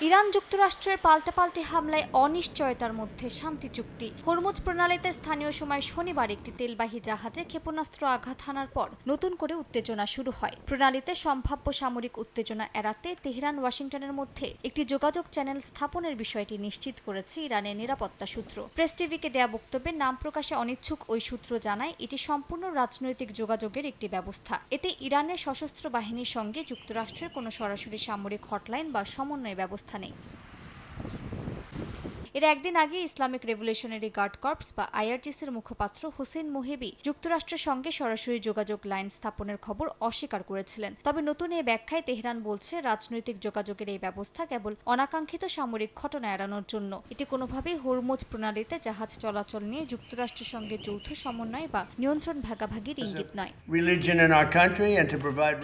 Iran যুক্তরাষ্ট্রের পাল্টাপাল্টি হামলায় অনিশ্চয়তার মধ্যে শান্তি চুক্তি। হরমুজ প্রণালীতে স্থানীয় সময় শনিবার একটি তেলবাহী জাহাজে ক্ষেপণাস্ত্র আঘাত হানার পর নতুন করে উত্তেজনা শুরু হয়। প্রণালীতে সম্ভাব্য সামরিক উত্তেজনা এড়াতে তেহরান ওয়াশিংটনের মধ্যে একটি যোগাযোগ চ্যানেল স্থাপনের বিষয়টি নিশ্চিত করেছে ইরানের নিরাপত্তা সূত্র। প্রেস টিভিকে দেয়া বক্তব্যে নাম প্রকাশে অনিচ্ছুক ওই সূত্র জানায়, এটি সম্পূর্ণ রাজনৈতিক যোগাযোগের একটি ব্যবস্থা। এতে ইরানের সশস্ত্র বাহিনীর সঙ্গে যুক্তরাষ্ট্রের কোনো সরাসরি সামরিক হটলাইন বা সমন্বয় ব্যবস্থা নেই। এর একদিন আগে ইসলামিক রেভলিউশনারি গার্ড কর্পস বা আইআরজিসির মুখপাত্র হুসেইন মোহেবি যুক্তরাষ্ট্রের সঙ্গে সরাসরি যোগাযোগ লাইন স্থাপনের খবর অস্বীকার করেছিলেন। তবে নতুন এই ব্যাখ্যায় তেহরান বলছে, রাজনৈতিক যোগাযোগের এই ব্যবস্থা কেবল অনাকাঙ্ক্ষিত সামরিক ঘটনা এড়ানোর জন্য। এটি কোনোভাবেই হরমুজ প্রণালীতে জাহাজ চলাচল নিয়ে যুক্তরাষ্ট্রের সঙ্গে যৌথ সমন্বয় বা নিয়ন্ত্রণ ভাগাভাগির ইঙ্গিত নয়।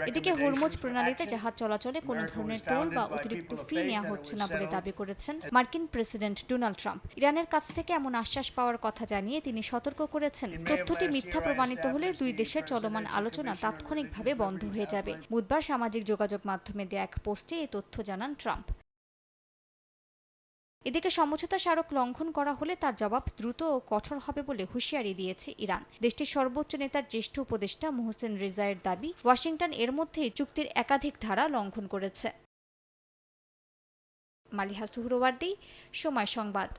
এদিকে হরমুজ প্রণালীতে জাহাজ চলাচলে কোনো ধরনের টোল বা অতিরিক্ত ফি নেওয়া হচ্ছে না বলে দাবি করেছেন মার্কিন প্রেসিডেন্ট ডোনাল্ড ট্রাম্প। ইরানের কাছ থেকে এমন আশ্বাস পাওয়ার কথা জানিয়ে তিনি সতর্ক করেছেন, তথ্যটি মিথ্যা প্রমাণিত হলে দুই দেশের চলমান আলোচনা তাৎক্ষণিকভাবে বন্ধ হয়ে যাবে। বুধবার সামাজিক যোগাযোগ মাধ্যমে দেয়া এক পোস্টে এই তথ্য জানান ট্রাম্প। এদিকে সমঝোতা স্মারক লঙ্ঘন করা হলে তার জবাব দ্রুত ও কঠোর হবে বলে হুঁশিয়ারি দিয়েছে ইরান। দেশটির সর্বোচ্চ নেতার জ্যেষ্ঠ উপদেষ্টা মোহসেন রেজায়ের দাবি, ওয়াশিংটন এর মধ্যেই চুক্তির একাধিক ধারা লঙ্ঘন করেছে। মালিহা সুহরওয়ার্দী, সময় সংবাদ।